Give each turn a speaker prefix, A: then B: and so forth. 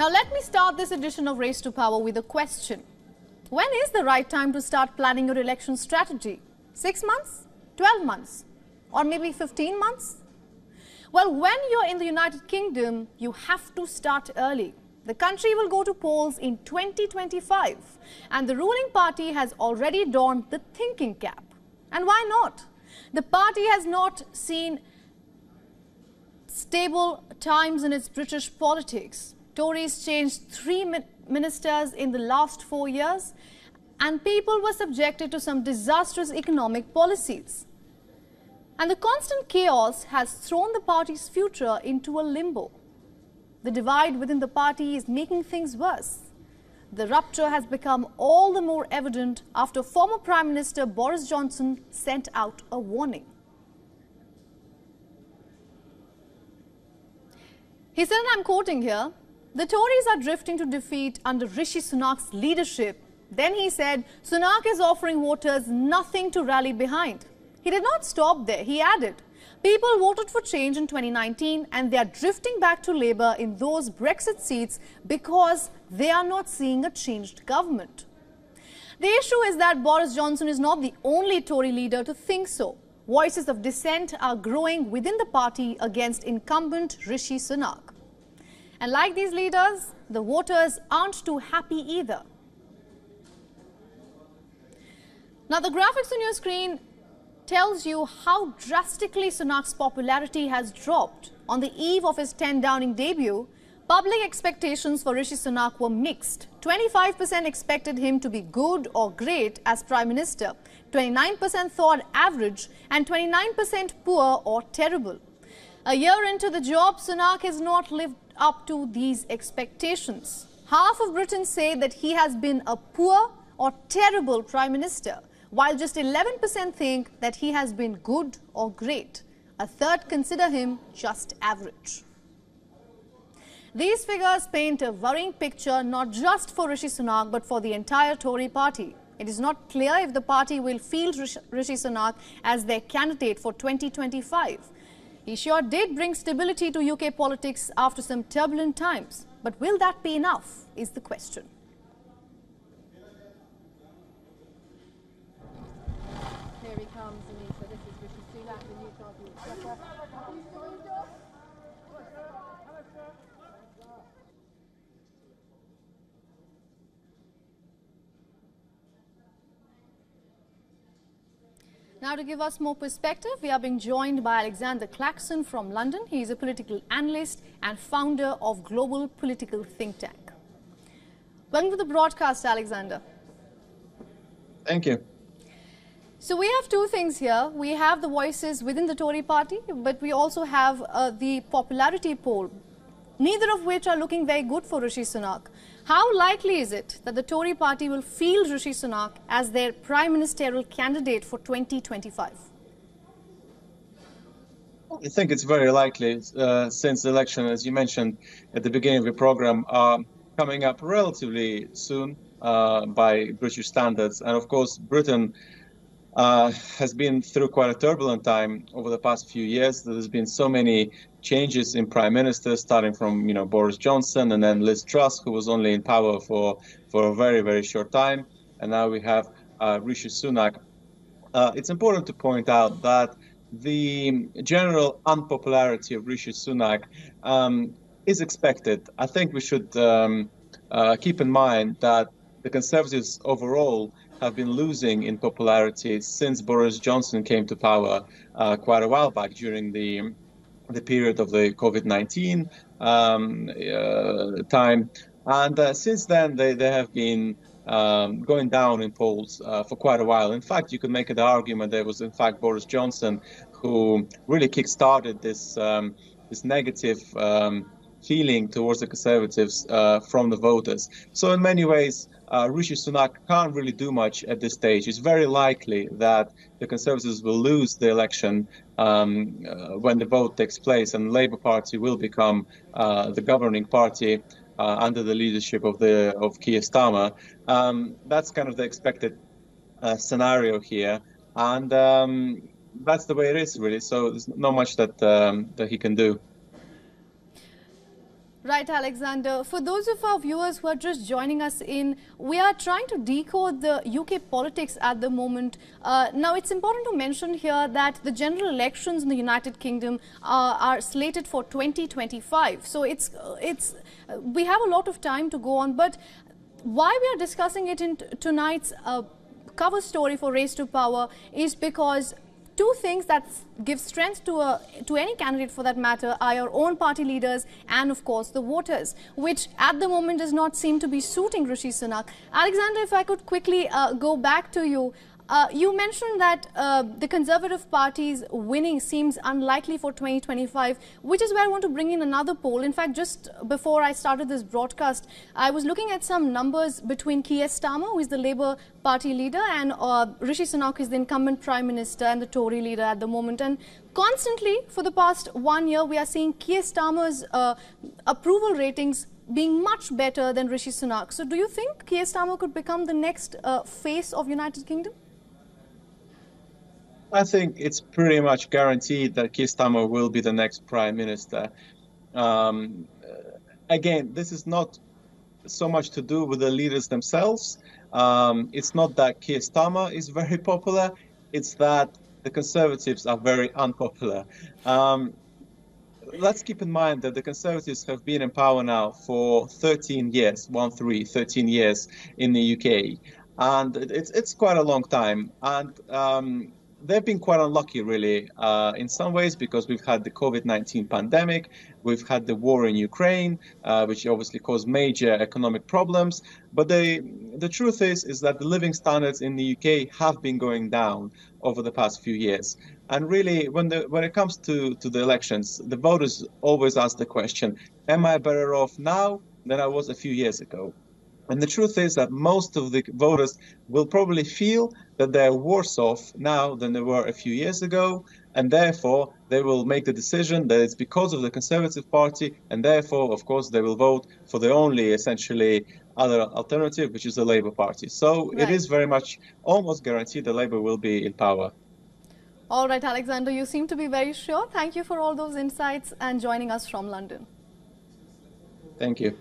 A: Now let me start this edition of Race to Power with a question. When is the right time to start planning your election strategy? 6 months? 12 months? Or maybe 15 months? Well, when you're in the United Kingdom, you have to start early. The country will go to polls in 2025 and the ruling party has already donned the thinking cap. And why not? The party has not seen stable times in its British politics. Tories changed 3 ministers in the last 4 years and people were subjected to some disastrous economic policies. And the constant chaos has thrown the party's future into a limbo. The divide within the party is making things worse. The rupture has become all the more evident after former Prime Minister Boris Johnson sent out a warning. He said, and I'm quoting here, "The Tories are drifting to defeat under Rishi Sunak's leadership." Then he said, Sunak is offering voters nothing to rally behind. He did not stop there. He added, people voted for change in 2019 and they are drifting back to Labour in those Brexit seats because they are not seeing a changed government. The issue is that Boris Johnson is not the only Tory leader to think so. Voices of dissent are growing within the party against incumbent Rishi Sunak. And like these leaders, the voters aren't too happy either. Now the graphics on your screen tells you how drastically Sunak's popularity has dropped. On the eve of his 10 Downing debut, public expectations for Rishi Sunak were mixed. 25% expected him to be good or great as Prime Minister, 29% thought average and 29% poor or terrible. A year into the job, Sunak has not lived up to these expectations. Half of Britons say that he has been a poor or terrible Prime Minister, while just 11% think that he has been good or great. A third consider him just average. These figures paint a worrying picture not just for Rishi Sunak but for the entire Tory party. It is not clear if the party will field Rishi Sunak as their candidate for 2025. He sure did bring stability to UK politics after some turbulent times. But will that be enough is the question.
B: Here he comes, Anita. This is Rishi Sunak, the new Chancellor.
A: Now to give us more perspective, we are being joined by Alexander Claxon from London. He is a political analyst and founder of Global Political Think Tank. Welcome to the broadcast, Alexander.
C: Thank you.
A: So we have two things here. We have the voices within the Tory party, but we also have the popularity poll, neither of which are looking very good for Rishi Sunak. How likely is it that the Tory party will field Rishi Sunak as their prime ministerial candidate for 2025?
C: I think it's very likely since the election, as you mentioned at the beginning of the program, coming up relatively soon by British standards. And of course, Britain has been through quite a turbulent time over the past few years. There's been so many changes in prime ministers, starting from Boris Johnson and then Liz Truss, who was only in power for a very, very short time. And now we have Rishi Sunak. It's important to point out that the general unpopularity of Rishi Sunak is expected. I think we should keep in mind that the Conservatives overall have been losing in popularity since Boris Johnson came to power quite a while back during the period of the COVID-19 time. And since then, they have been going down in polls for quite a while. In fact, you could make the argument that it was, in fact, Boris Johnson who really kick-started this negative feeling towards the Conservatives from the voters. So in many ways, Rishi Sunak can't really do much at this stage. It's very likely that the Conservatives will lose the election when the vote takes place, and the Labour Party will become the governing party under the leadership of Keir Starmer. That's kind of the expected scenario here, and that's the way it is, really. So there's not much that he can do.
A: Right, Alexander. For those of our viewers who are just joining us in, we are trying to decode the UK politics at the moment. Now, it's important to mention here that the general elections in the United Kingdom are slated for 2025. So we have a lot of time to go on. But why we are discussing it in tonight's cover story for Race to Power is because two things that give strength to any candidate for that matter are your own party leaders and of course the voters, which at the moment does not seem to be suiting Rishi Sunak. Alexander, if I could quickly go back to you. You mentioned that the Conservative Party's winning seems unlikely for 2025, which is where I want to bring in another poll. In fact, just before I started this broadcast, I was looking at some numbers between Keir Starmer, who is the Labour Party leader, and Rishi Sunak, who is the incumbent Prime Minister and the Tory leader at the moment. And constantly, for the past 1 year, we are seeing Keir Starmer's approval ratings being much better than Rishi Sunak. So do you think Keir Starmer could become the next face of United Kingdom?
C: I think it's pretty much guaranteed that Keir Starmer will be the next Prime Minister. Again, this is not so much to do with the leaders themselves. It's not that Keir Starmer is very popular, it's that the Conservatives are very unpopular. Let's keep in mind that the Conservatives have been in power now for 13 years, 13 years in the UK. And it's quite a long time. And they've been quite unlucky, really, in some ways, because we've had the COVID-19 pandemic, we've had the war in Ukraine, which obviously caused major economic problems. But the truth is that the living standards in the UK have been going down over the past few years. And really, when it comes to the elections, the voters always ask the question, am I better off now than I was a few years ago? And the truth is that most of the voters will probably feel that they're worse off now than they were a few years ago, and therefore they will make the decision that it's because of the Conservative Party, and therefore, of course, they will vote for the only essentially other alternative, which is the Labour Party. So It is very much almost guaranteed that Labour will be in power.
A: All right, Alexander, you seem to be very sure. Thank you for all those insights and joining us from London.
C: Thank you.